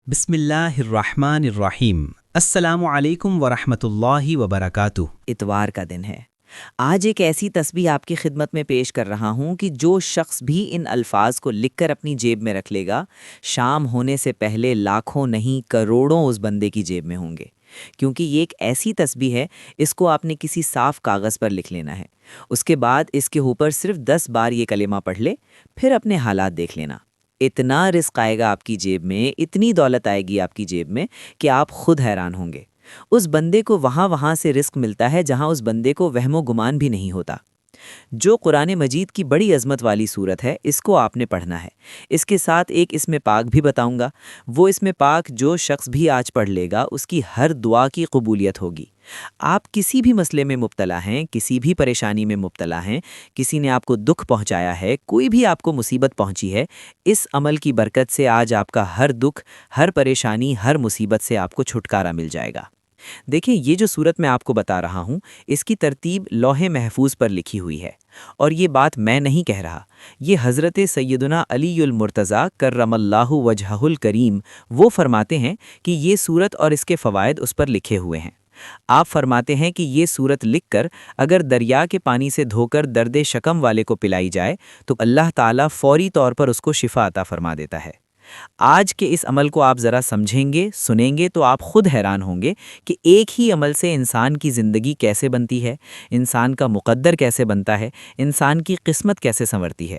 بسم اللہ الرحمن الرحیم۔ السلام علیکم ورحمۃ اللہ وبرکاتہ۔ اتوار کا دن ہے۔ آج ایک ایسی تسبیح آپ کی خدمت میں پیش کر رہا ہوں کہ جو شخص بھی ان الفاظ کو لکھ کر اپنی جیب میں رکھ لے گا، شام ہونے سے پہلے لاکھوں نہیں کروڑوں اس بندے کی جیب میں ہوں گے، کیونکہ یہ ایک ایسی تسبیح ہے، اس کو آپ نے کسی صاف کاغذ پر لکھ لینا ہے۔ اس کے بعد اس کے اوپر صرف 10 بار یہ کلمہ پڑھ لے، پھر اپنے حالات دیکھ لینا۔ اتنا رزق آئے گا آپ کی جیب میں، اتنی دولت آئے گی آپ کی جیب میں کہ آپ خود حیران ہوں گے۔ اس بندے کو وہاں سے رزق ملتا ہے جہاں اس بندے کو وہم و گمان بھی نہیں ہوتا۔ جو قرآن مجید کی بڑی عظمت والی صورت ہے، اس کو آپ نے پڑھنا ہے۔ اس کے ساتھ ایک اسم پاک بھی بتاؤں گا، وہ اسم پاک جو شخص بھی آج پڑھ لے گا اس کی ہر دعا کی قبولیت ہوگی۔ آپ کسی بھی مسئلے میں مبتلا ہیں، کسی بھی پریشانی میں مبتلا ہیں، کسی نے آپ کو دکھ پہنچایا ہے، کوئی بھی آپ کو مصیبت پہنچی ہے، اس عمل کی برکت سے آج آپ کا ہر دکھ، ہر پریشانی، ہر مصیبت سے آپ کو چھٹکارا مل جائے گا۔ دیکھیں، یہ جو صورت میں آپ کو بتا رہا ہوں، اس کی ترتیب لوح محفوظ پر لکھی ہوئی ہے، اور یہ بات میں نہیں کہہ رہا، یہ حضرت سیدنا علی المرتضیٰ کرم اللہ وجہہ الکریم وہ فرماتے ہیں کہ یہ صورت اور اس کے فوائد اس پر لکھے ہوئے ہیں۔ آپ فرماتے ہیں کہ یہ صورت لکھ کر اگر دریا کے پانی سے دھو کر درد شکم والے کو پلائی جائے تو اللہ تعالیٰ فوری طور پر اس کو شفا عطا فرما دیتا ہے۔ آج کے اس عمل کو آپ ذرا سمجھیں گے، سنیں گے تو آپ خود حیران ہوں گے کہ ایک ہی عمل سے انسان کی زندگی کیسے بنتی ہے، انسان کا مقدر کیسے بنتا ہے، انسان کی قسمت کیسے سنورتی ہے۔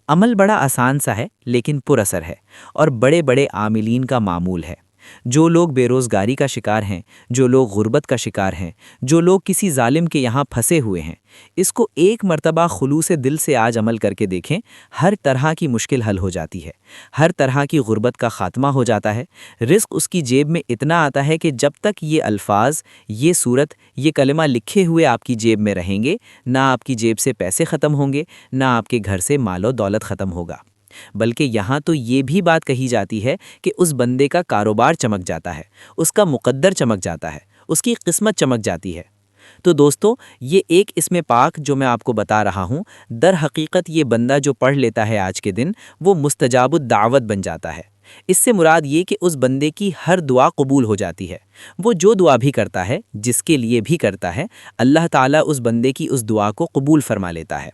عمل بڑا آسان سا ہے لیکن پر اثر ہے، اور بڑے بڑے عاملین کا معمول ہے۔ جو لوگ بے روزگاری کا شکار ہیں، جو لوگ غربت کا شکار ہیں، جو لوگ کسی ظالم کے یہاں پھنسے ہوئے ہیں، اس کو ایک مرتبہ خلوص دل سے آج عمل کر کے دیکھیں، ہر طرح کی مشکل حل ہو جاتی ہے، ہر طرح کی غربت کا خاتمہ ہو جاتا ہے، رزق اس کی جیب میں اتنا آتا ہے کہ جب تک یہ الفاظ، یہ صورت، یہ کلمہ لکھے ہوئے آپ کی جیب میں رہیں گے، نہ آپ کی جیب سے پیسے ختم ہوں گے، نہ آپ کے گھر سے مال و دولت ختم ہوگا، بلکہ یہاں تو یہ بھی بات کہی جاتی ہے کہ اس بندے کا کاروبار چمک جاتا ہے، اس کا مقدر چمک جاتا ہے، اس کی قسمت چمک جاتی ہے۔ تو دوستو، یہ ایک اسم پاک جو میں آپ کو بتا رہا ہوں، در حقیقت یہ بندہ جو پڑھ لیتا ہے آج کے دن، وہ مستجاب الدعوت بن جاتا ہے۔ اس سے مراد یہ کہ اس بندے کی ہر دعا قبول ہو جاتی ہے۔ وہ جو دعا بھی کرتا ہے، جس کے لیے بھی کرتا ہے، اللہ تعالیٰ اس بندے کی اس دعا کو قبول فرما لیتا ہے۔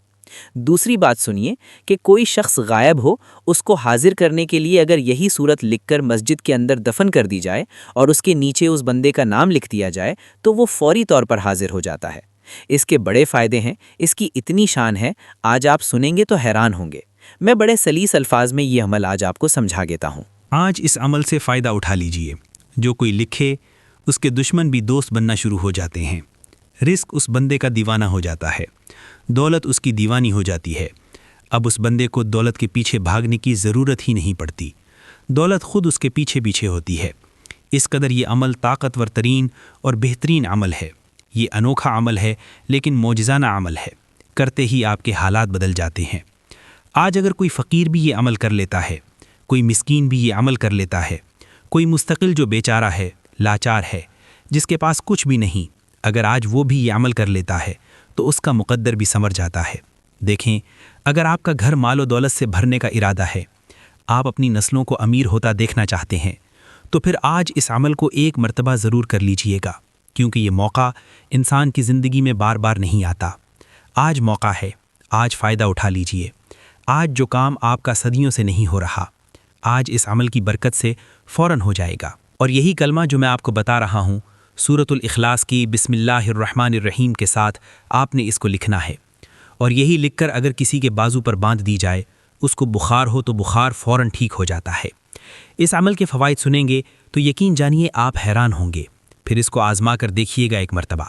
دوسری بات سنیے کہ کوئی شخص غائب ہو، اس کو حاضر کرنے کے لیے اگر یہی صورت لکھ کر مسجد کے اندر دفن کر دی جائے اور اس کے نیچے اس بندے کا نام لکھ دیا جائے تو وہ فوری طور پر حاضر ہو جاتا ہے۔ اس کے بڑے فائدے ہیں، اس کی اتنی شان ہے، آج آپ سنیں گے تو حیران ہوں گے۔ میں بڑے سلیس الفاظ میں یہ عمل آج آپ کو سمجھا دیتا ہوں۔ آج اس عمل سے فائدہ اٹھا لیجئے۔ جو کوئی لکھے، اس کے دشمن بھی دوست بننا شروع ہو جاتے ہیں۔ رزق اس بندے کا دیوانہ ہو جاتا ہے، دولت اس کی دیوانی ہو جاتی ہے۔ اب اس بندے کو دولت کے پیچھے بھاگنے کی ضرورت ہی نہیں پڑتی، دولت خود اس کے پیچھے پیچھے ہوتی ہے۔ اس قدر یہ عمل طاقتور ترین اور بہترین عمل ہے۔ یہ انوکھا عمل ہے لیکن معجزانہ عمل ہے، کرتے ہی آپ کے حالات بدل جاتے ہیں۔ آج اگر کوئی فقیر بھی یہ عمل کر لیتا ہے، کوئی مسکین بھی یہ عمل کر لیتا ہے، کوئی مستقل جو بیچارہ ہے، لاچار ہے، جس کے پاس کچھ بھی نہیں، اگر آج وہ بھی یہ عمل کر لیتا ہے تو اس کا مقدر بھی سنور جاتا ہے۔ دیکھیں، اگر آپ کا گھر مال و دولت سے بھرنے کا ارادہ ہے، آپ اپنی نسلوں کو امیر ہوتا دیکھنا چاہتے ہیں، تو پھر آج اس عمل کو ایک مرتبہ ضرور کر لیجئے گا، کیونکہ یہ موقع انسان کی زندگی میں بار بار نہیں آتا۔ آج موقع ہے، آج فائدہ اٹھا لیجئے۔ آج جو کام آپ کا صدیوں سے نہیں ہو رہا، آج اس عمل کی برکت سے فوراً ہو جائے گا۔ اور یہی کلمہ جو میں آپ کو بتا رہا ہوں، سورۃ الاخلاص کی بسم اللہ الرحمن الرحیم کے ساتھ آپ نے اس کو لکھنا ہے، اور یہی لکھ کر اگر کسی کے بازو پر باندھ دی جائے، اس کو بخار ہو تو بخار فوراً ٹھیک ہو جاتا ہے۔ اس عمل کے فوائد سنیں گے تو یقین جانیے آپ حیران ہوں گے، پھر اس کو آزما کر دیکھیے گا ایک مرتبہ،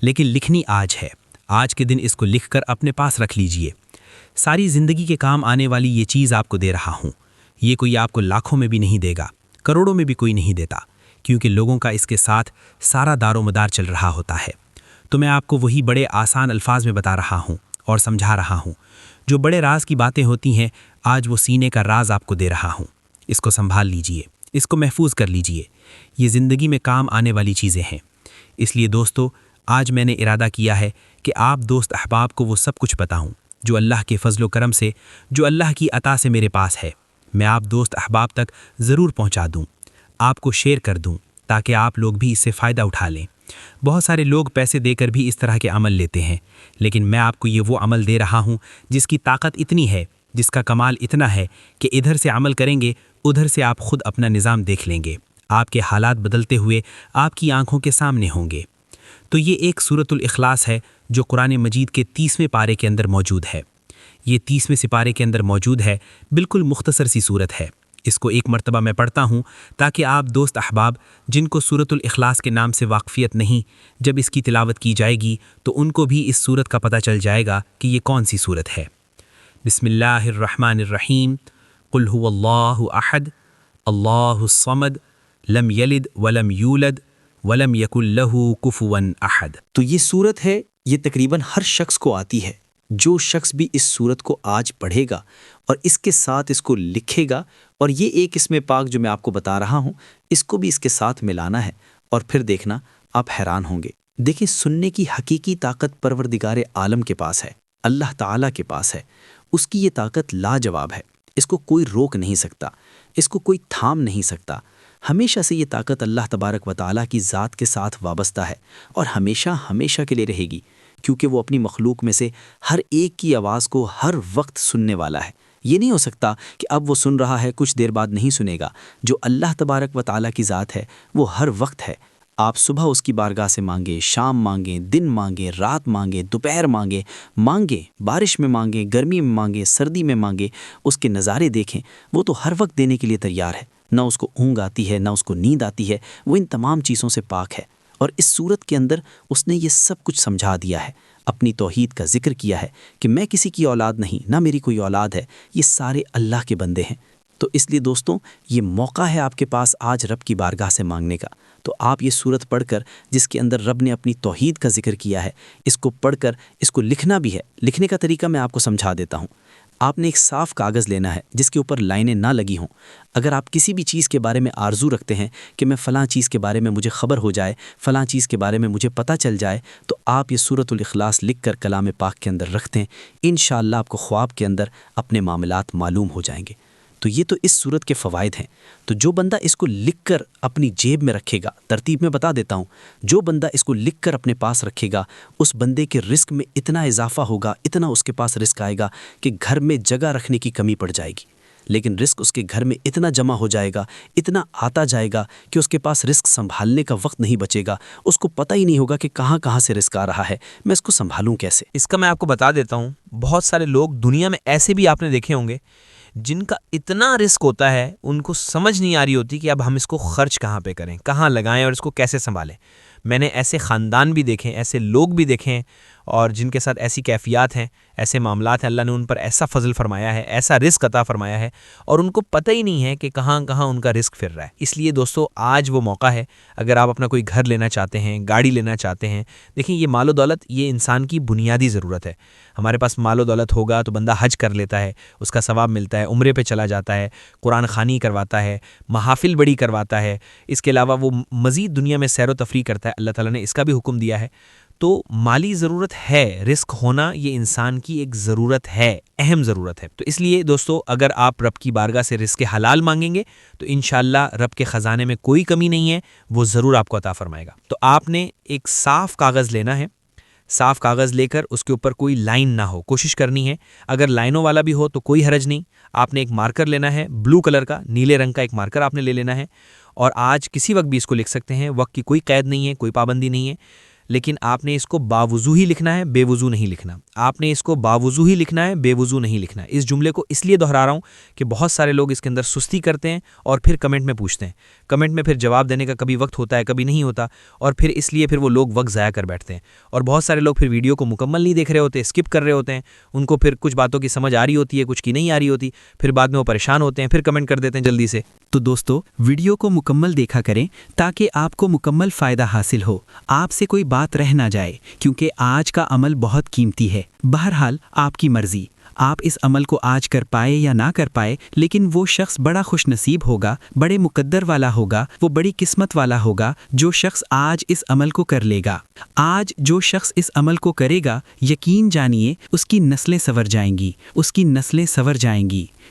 لیکن لکھنی آج ہے۔ آج کے دن اس کو لکھ کر اپنے پاس رکھ لیجئے۔ ساری زندگی کے کام آنے والی یہ چیز آپ کو دے رہا ہوں، یہ کوئی آپ کو لاکھوں میں بھی نہیں دے گا، کروڑوں میں بھی کوئی نہیں دیتا، کیونکہ لوگوں کا اس کے ساتھ سارا دار و مدار چل رہا ہوتا ہے۔ تو میں آپ کو وہی بڑے آسان الفاظ میں بتا رہا ہوں اور سمجھا رہا ہوں، جو بڑے راز کی باتیں ہوتی ہیں، آج وہ سینے کا راز آپ کو دے رہا ہوں۔ اس کو سنبھال لیجئے، اس کو محفوظ کر لیجئے، یہ زندگی میں کام آنے والی چیزیں ہیں۔ اس لیے دوستو، آج میں نے ارادہ کیا ہے کہ آپ دوست احباب کو وہ سب کچھ بتاؤں جو اللہ کے فضل و کرم سے، جو اللہ کی عطا سے میرے پاس ہے، میں آپ دوست احباب تک ضرور پہنچا دوں۔ آپ کو شیئر کر دوں تاکہ آپ لوگ بھی اس سے فائدہ اٹھا لیں۔ بہت سارے لوگ پیسے دے کر بھی اس طرح کے عمل لیتے ہیں، لیکن میں آپ کو یہ وہ عمل دے رہا ہوں جس کی طاقت اتنی ہے، جس کا کمال اتنا ہے کہ ادھر سے عمل کریں گے، ادھر سے آپ خود اپنا نظام دیکھ لیں گے، آپ کے حالات بدلتے ہوئے آپ کی آنکھوں کے سامنے ہوں گے۔ تو یہ ایک سورۃ الاخلاص ہے جو قرآن مجید کے 30ویں پارے کے اندر موجود ہے۔ یہ 30ویں سپارے کے اندر موجود ہے، بالکل مختصر سی صورت ہے۔ اس کو ایک مرتبہ میں پڑھتا ہوں تاکہ آپ دوست احباب جن کو سورۃ الاخلاص کے نام سے واقفیت نہیں، جب اس کی تلاوت کی جائے گی تو ان کو بھی اس سورت کا پتہ چل جائے گا کہ یہ کون سی سورت ہے۔ بسم اللہ الرحمن الرحیم۔ قل هو اللہ احد اللہ الصمد لم یلد ولم یولد ولم یکن لہ کفوا احد۔ تو یہ سورت ہے، یہ تقریباً ہر شخص کو آتی ہے۔ جو شخص بھی اس سورت کو آج پڑھے گا اور اس کے ساتھ اس کو لکھے گا، اور یہ ایک اسم پاک جو میں آپ کو بتا رہا ہوں اس کو بھی اس کے ساتھ ملانا ہے، اور پھر دیکھنا آپ حیران ہوں گے۔ دیکھیں، سننے کی حقیقی طاقت پروردگار عالم کے پاس ہے، اللہ تعالیٰ کے پاس ہے۔ اس کی یہ طاقت لاجواب ہے، اس کو کوئی روک نہیں سکتا، اس کو کوئی تھام نہیں سکتا۔ ہمیشہ سے یہ طاقت اللہ تبارک و تعالیٰ کی ذات کے ساتھ وابستہ ہے اور ہمیشہ ہمیشہ کے لیے رہے گی، کیونکہ وہ اپنی مخلوق میں سے ہر ایک کی آواز کو ہر وقت سننے والا ہے۔ یہ نہیں ہو سکتا کہ اب وہ سن رہا ہے کچھ دیر بعد نہیں سنے گا۔ جو اللہ تبارک و تعالیٰ کی ذات ہے وہ ہر وقت ہے۔ آپ صبح اس کی بارگاہ سے مانگیں، شام مانگیں، دن مانگیں، رات مانگیں، دوپہر مانگیں، بارش میں مانگیں، گرمی میں مانگیں، سردی میں مانگیں، اس کے نظارے دیکھیں، وہ تو ہر وقت دینے کے لیے تیار ہے۔ نہ اس کو اونگ آتی ہے، نہ اس کو نیند آتی ہے، وہ ان تمام چیزوں سے پاک ہے۔ اور اس صورت کے اندر اس نے یہ سب کچھ سمجھا دیا ہے، اپنی توحید کا ذکر کیا ہے کہ میں کسی کی اولاد نہیں، نہ میری کوئی اولاد ہے، یہ سارے اللہ کے بندے ہیں۔ تو اس لیے دوستوں، یہ موقع ہے آپ کے پاس آج رب کی بارگاہ سے مانگنے کا۔ تو آپ یہ صورت پڑھ کر، جس کے اندر رب نے اپنی توحید کا ذکر کیا ہے، اس کو پڑھ کر اس کو لکھنا بھی ہے۔ لکھنے کا طریقہ میں آپ کو سمجھا دیتا ہوں۔ آپ نے ایک صاف کاغذ لینا ہے جس کے اوپر لائنیں نہ لگی ہوں۔ اگر آپ کسی بھی چیز کے بارے میں آرزو رکھتے ہیں کہ میں فلاں چیز کے بارے میں مجھے خبر ہو جائے، فلاں چیز کے بارے میں مجھے پتہ چل جائے، تو آپ یہ سورۃ الاخلاص لکھ کر کلام پاک کے اندر رکھ دیں۔ انشاءاللہ آپ کو خواب کے اندر اپنے معاملات معلوم ہو جائیں گے۔ تو یہ تو اس صورت کے فوائد ہیں۔ تو جو بندہ اس کو لکھ کر اپنی جیب میں رکھے گا، ترتیب میں بتا دیتا ہوں، جو بندہ اس کو لکھ کر اپنے پاس رکھے گا، اس بندے کے رزق میں اتنا اضافہ ہوگا، اتنا اس کے پاس رزق آئے گا کہ گھر میں جگہ رکھنے کی کمی پڑ جائے گی۔ لیکن رزق اس کے گھر میں اتنا جمع ہو جائے گا، اتنا آتا جائے گا کہ اس کے پاس رزق سنبھالنے کا وقت نہیں بچے گا۔ اس کو پتہ ہی نہیں ہوگا کہ کہاں کہاں سے رزق آ رہا ہے، میں اس کو سنبھالوں کیسے۔ اس کا میں آپ کو بتا دیتا ہوں، بہت سارے لوگ دنیا میں ایسے بھی آپ نے دیکھے ہوں گے جن کا اتنا رزق ہوتا ہے، ان کو سمجھ نہیں آ رہی ہوتی کہ اب ہم اس کو خرچ کہاں پہ کریں، کہاں لگائیں اور اس کو کیسے سنبھالیں۔ میں نے ایسے خاندان بھی دیکھے ہیں، ایسے لوگ بھی دیکھے ہیں، اور جن کے ساتھ ایسی کیفیات ہیں، ایسے معاملات ہیں، اللہ نے ان پر ایسا فضل فرمایا ہے، ایسا رزق عطا فرمایا ہے، اور ان کو پتہ ہی نہیں ہے کہ کہاں کہاں ان کا رزق پھر رہا ہے۔ اس لیے دوستو، آج وہ موقع ہے، اگر آپ اپنا کوئی گھر لینا چاہتے ہیں، گاڑی لینا چاہتے ہیں۔ دیکھیں، یہ مال و دولت یہ انسان کی بنیادی ضرورت ہے۔ ہمارے پاس مال و دولت ہوگا تو بندہ حج کر لیتا ہے، اس کا ثواب ملتا ہے، عمرے پہ چلا جاتا ہے، قرآن خوانی کرواتا ہے، محافل بڑی کرواتا ہے، اس کے علاوہ وہ مزید دنیا میں سیر و تفریح کرتا ہے۔ اللہ تعالیٰ نے اس کا بھی حکم دیا ہے۔ تو مالی ضرورت ہے، رزق ہونا یہ انسان کی ایک ضرورت ہے، اہم ضرورت ہے۔ تو اس لیے دوستو، اگر آپ رب کی بارگاہ سے رزق حلال مانگیں گے تو انشاءاللہ رب کے خزانے میں کوئی کمی نہیں ہے، وہ ضرور آپ کو عطا فرمائے گا۔ تو آپ نے ایک صاف کاغذ لینا ہے، صاف کاغذ لے کر اس کے اوپر کوئی لائن نہ ہو، کوشش کرنی ہے۔ اگر لائنوں والا بھی ہو تو کوئی حرج نہیں۔ آپ نے ایک مارکر لینا ہے، بلو کلر کا، نیلے رنگ کا ایک مارکر آپ نے لے لینا ہے، اور آج کسی وقت بھی اس کو لکھ سکتے ہیں، وقت کی کوئی قید نہیں ہے، کوئی پابندی نہیں ہے۔ لیکن آپ نے اس کو باوضو ہی لکھنا ہے، بے وضو نہیں لکھنا۔ آپ نے اس کو باوضو ہی لکھنا ہے، بے وضو نہیں لکھنا۔ اس جملے کو اس لیے دہرا رہا ہوں کہ بہت سارے لوگ اس کے اندر سستی کرتے ہیں اور پھر کمنٹ میں پوچھتے ہیں، کمنٹ میں پھر جواب دینے کا کبھی وقت ہوتا ہے، کبھی نہیں ہوتا، اور پھر اس لیے پھر وہ لوگ وقت ضائع کر بیٹھتے ہیں، اور بہت سارے لوگ پھر ویڈیو کو مکمل نہیں دیکھ رہے ہوتے، اسکپ کر رہے ہوتے ہیں۔ ان کو پھر کچھ باتوں کی سمجھ آ رہی ہوتی ہے، کچھ کی نہیں آ رہی ہوتی، پھر بعد میں وہ پریشان ہوتے ہیں، پھر کمنٹ کر دیتے ہیں جلدی سے۔ تو دوستو، ویڈیو کو مکمل دیکھا کریں تاکہ آپ کو مکمل فائدہ حاصل ہو، آپ سے کوئی بات رہ نہ جائے، کیونکہ آج کا عمل بہت قیمتی ہے۔ بہرحال آپ کی مرضی، آپ اس عمل کو آج کر پائے یا نہ کر پائے، لیکن وہ شخص بڑا خوش نصیب ہوگا، بڑے مقدر والا ہوگا، وہ بڑی قسمت والا ہوگا جو شخص آج اس عمل کو کر لے گا۔ آج جو شخص اس عمل کو کرے گا، یقین جانیے اس کی نسلیں سنور جائیں گی، اس کی نسلیں سنور جائیں گی،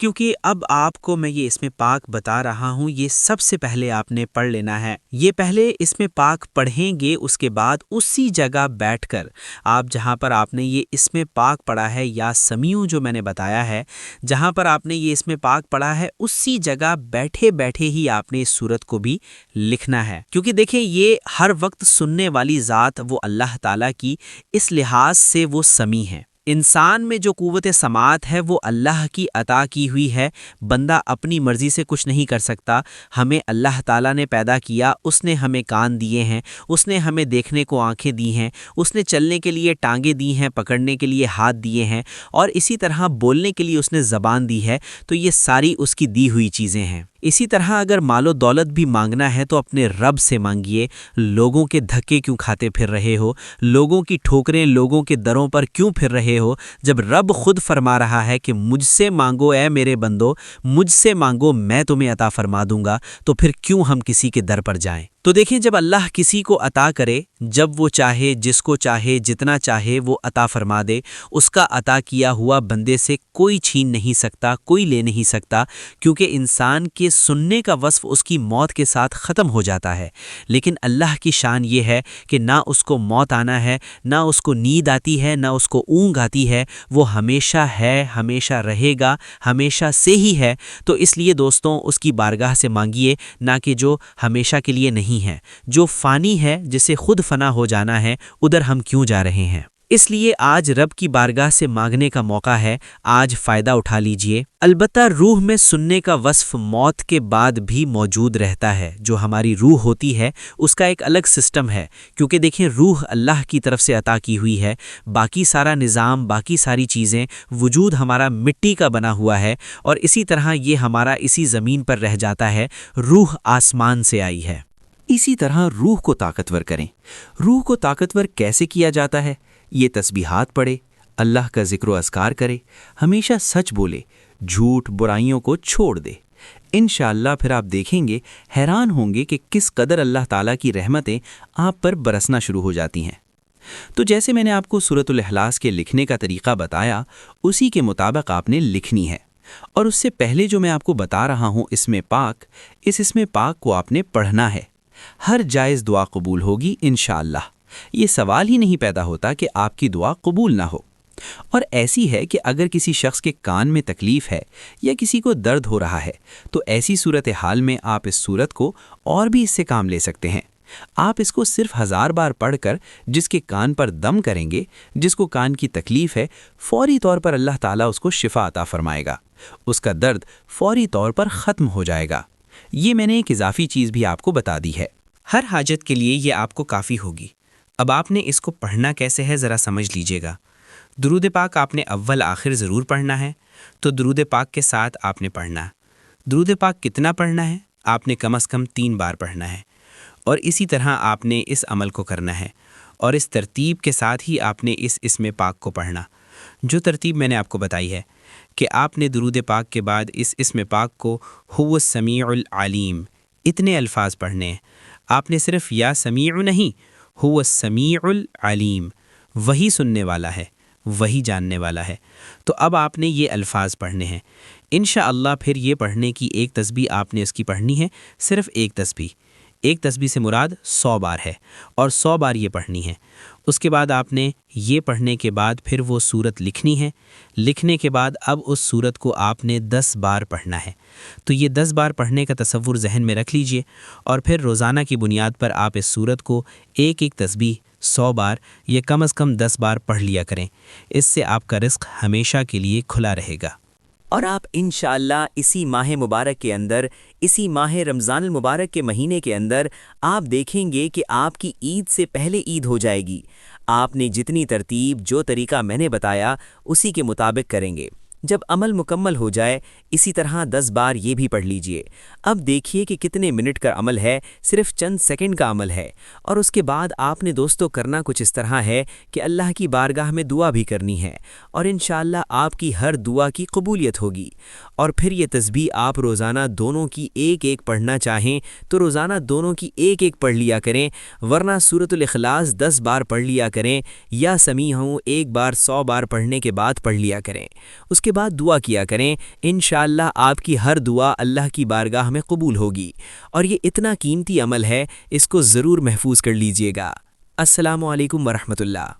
کیونکہ اب آپ کو میں یہ اسم پاک بتا رہا ہوں، یہ سب سے پہلے آپ نے پڑھ لینا ہے۔ یہ پہلے اسم پاک پڑھیں گے، اس کے بعد اسی جگہ بیٹھ کر آپ جہاں پر آپ نے یہ اسم پاک پڑھا ہے یا سمیع جو میں نے بتایا ہے، جہاں پر آپ نے یہ اسم پاک پڑھا ہے اسی جگہ بیٹھے بیٹھے ہی آپ نے اس سورت کو بھی لکھنا ہے۔ کیونکہ دیکھیں یہ ہر وقت سننے والی ذات وہ اللہ تعالیٰ کی، اس لحاظ سے وہ سمیع ہے۔ انسان میں جو قوت سماعت ہے وہ اللہ کی عطا کی ہوئی ہے، بندہ اپنی مرضی سے کچھ نہیں کر سکتا۔ ہمیں اللہ تعالیٰ نے پیدا کیا، اس نے ہمیں کان دیے ہیں، اس نے ہمیں دیکھنے کو آنکھیں دی ہیں، اس نے چلنے کے لیے ٹانگیں دی ہیں، پکڑنے کے لیے ہاتھ دیے ہیں، اور اسی طرح بولنے کے لیے اس نے زبان دی ہے۔ تو یہ ساری اس کی دی ہوئی چیزیں ہیں۔ اسی طرح اگر مال و دولت بھی مانگنا ہے تو اپنے رب سے مانگیے۔ لوگوں کے دھکے کیوں کھاتے پھر رہے ہو؟ لوگوں کی ٹھوکریں لوگوں کے دروں پر کیوں پھر رہے ہو، جب رب خود فرما رہا ہے کہ مجھ سے مانگو اے میرے بندو، مجھ سے مانگو میں تمہیں عطا فرما دوں گا، تو پھر کیوں ہم کسی کے در پر جائیں؟ تو دیکھیں جب اللہ کسی کو عطا کرے، جب وہ چاہے، جس کو چاہے، جتنا چاہے وہ عطا فرما دے، اس کا عطا کیا ہوا بندے سے کوئی چھین نہیں سکتا، کوئی لے نہیں سکتا، کیونکہ انسان کے سننے کا وصف اس کی موت کے ساتھ ختم ہو جاتا ہے۔ لیکن اللہ کی شان یہ ہے کہ نہ اس کو موت آنا ہے، نہ اس کو نیند آتی ہے، نہ اس کو اونگ آتی ہے، وہ ہمیشہ ہے، ہمیشہ رہے گا، ہمیشہ سے ہی ہے۔ تو اس لیے دوستوں اس کی بارگاہ سے مانگیے، نہ کہ جو ہمیشہ کے لیے نہیں ہے، جو فانی ہے، جسے خود فنا ہو جانا ہے، ادھر ہم کیوں جا رہے ہیں؟ اس لیے آج رب کی بارگاہ سے مانگنے کا موقع ہے، آج فائدہ اٹھا لیجئے۔ البتہ روح میں سننے کا وصف موت کے بعد بھی موجود رہتا ہے۔ جو ہماری روح ہوتی ہے اس کا ایک الگ سسٹم ہے، کیونکہ دیکھیں روح اللہ کی طرف سے عطا کی ہوئی ہے، باقی سارا نظام، باقی ساری چیزیں، وجود ہمارا مٹی کا بنا ہوا ہے، اور اسی طرح یہ ہمارا اسی زمین پر رہ جاتا ہے۔ روح آسمان سے آئی ہے۔ اسی طرح روح کو طاقتور کریں۔ روح کو طاقتور کیسے کیا جاتا ہے؟ یہ تسبیحات پڑھے، اللہ کا ذکر و اذکار کرے، ہمیشہ سچ بولے، جھوٹ برائیوں کو چھوڑ دے۔ انشاءاللہ پھر آپ دیکھیں گے، حیران ہوں گے کہ کس قدر اللہ تعالیٰ کی رحمتیں آپ پر برسنا شروع ہو جاتی ہیں۔ تو جیسے میں نے آپ کو سورۃ الاخلاص کے لکھنے کا طریقہ بتایا، اسی کے مطابق آپ نے لکھنی ہے۔ اور اس سے پہلے جو میں آپ کو بتا رہا ہوں اسم پاک، اس اسم پاک کو آپ نے پڑھنا ہے۔ ہر جائز دعا قبول ہوگی انشاءاللہ۔ یہ سوال ہی نہیں پیدا ہوتا کہ آپ کی دعا قبول نہ ہو۔ اور ایسی ہے کہ اگر کسی شخص کے کان میں تکلیف ہے یا کسی کو درد ہو رہا ہے تو ایسی صورتحال میں آپ اس صورت کو اور بھی اس سے کام لے سکتے ہیں۔ آپ اس کو صرف 1000 بار پڑھ کر جس کے کان پر دم کریں گے، جس کو کان کی تکلیف ہے، فوری طور پر اللہ تعالیٰ اس کو شفا عطا فرمائے گا، اس کا درد فوری طور پر ختم ہو جائے گا۔ یہ میں نے ایک اضافی چیز بھی آپ کو بتا دی ہے۔ ہر حاجت کے لیے یہ آپ کو کافی ہوگی۔ اب آپ نے اس کو پڑھنا کیسے ہے ذرا سمجھ لیجئے گا۔ درود پاک آپ نے اول آخر ضرور پڑھنا ہے، تو درود پاک کے ساتھ آپ نے پڑھنا ہے۔ درود پاک کتنا پڑھنا ہے؟ آپ نے کم از کم 3 بار پڑھنا ہے، اور اسی طرح آپ نے اس عمل کو کرنا ہے، اور اس ترتیب کے ساتھ ہی آپ نے اس اسم پاک کو پڑھنا۔ جو ترتیب میں نے آپ کو بتائی ہے کہ آپ نے درود پاک کے بعد اس اسم پاک کو هو السمیع العلیم اتنے الفاظ پڑھنے ہیں۔ آپ نے صرف یا سمیع نہیں، هو السمیع العلیم، وہی سننے والا ہے، وہی جاننے والا ہے۔ تو اب آپ نے یہ الفاظ پڑھنے ہیں۔ انشاءاللہ پھر یہ پڑھنے کی ایک تسبیح آپ نے اس کی پڑھنی ہے، صرف ایک تسبیح۔ ایک تسبیح سے مراد 100 بار ہے، اور 100 بار یہ پڑھنی ہے۔ اس کے بعد آپ نے یہ پڑھنے کے بعد پھر وہ سورت لکھنی ہے۔ لکھنے کے بعد اب اس سورت کو آپ نے 10 بار پڑھنا ہے۔ تو یہ 10 بار پڑھنے کا تصور ذہن میں رکھ لیجئے، اور پھر روزانہ کی بنیاد پر آپ اس سورت کو ایک ایک تسبیح 100 بار یا کم از کم 10 بار پڑھ لیا کریں۔ اس سے آپ کا رزق ہمیشہ کے لیے کھلا رہے گا۔ اور آپ انشاءاللہ اسی ماہ مبارک کے اندر، اسی ماہ رمضان المبارک کے مہینے کے اندر آپ دیکھیں گے کہ آپ کی عید سے پہلے عید ہو جائے گی۔ آپ نے جتنی ترتیب، جو طریقہ میں نے بتایا، اسی کے مطابق کریں گے۔ جب عمل مکمل ہو جائے اسی طرح 10 بار یہ بھی پڑھ لیجئے۔ اب دیکھیے کہ کتنے منٹ کا عمل ہے، صرف چند سیکنڈ کا عمل ہے، اور اس کے بعد آپ نے دوستو کرنا کچھ اس طرح ہے کہ اللہ کی بارگاہ میں دعا بھی کرنی ہے، اور انشاءاللہ آپ کی ہر دعا کی قبولیت ہوگی۔ اور پھر یہ تسبیح آپ روزانہ دونوں کی ایک ایک پڑھنا چاہیں تو روزانہ دونوں کی ایک ایک پڑھ لیا کریں، ورنہ سورۃ الاخلاص 10 بار پڑھ لیا کریں، یا سمیع ہوں ایک بار 100 بار پڑھنے کے بعد پڑھ لیا کریں۔ اس کے بعد دعا کیا کریں، انشاءاللہ آپ کی ہر دعا اللہ کی بارگاہ میں قبول ہوگی، اور یہ اتنا قیمتی عمل ہے، اس کو ضرور محفوظ کر لیجئے گا۔ السلام علیکم ورحمۃ اللہ۔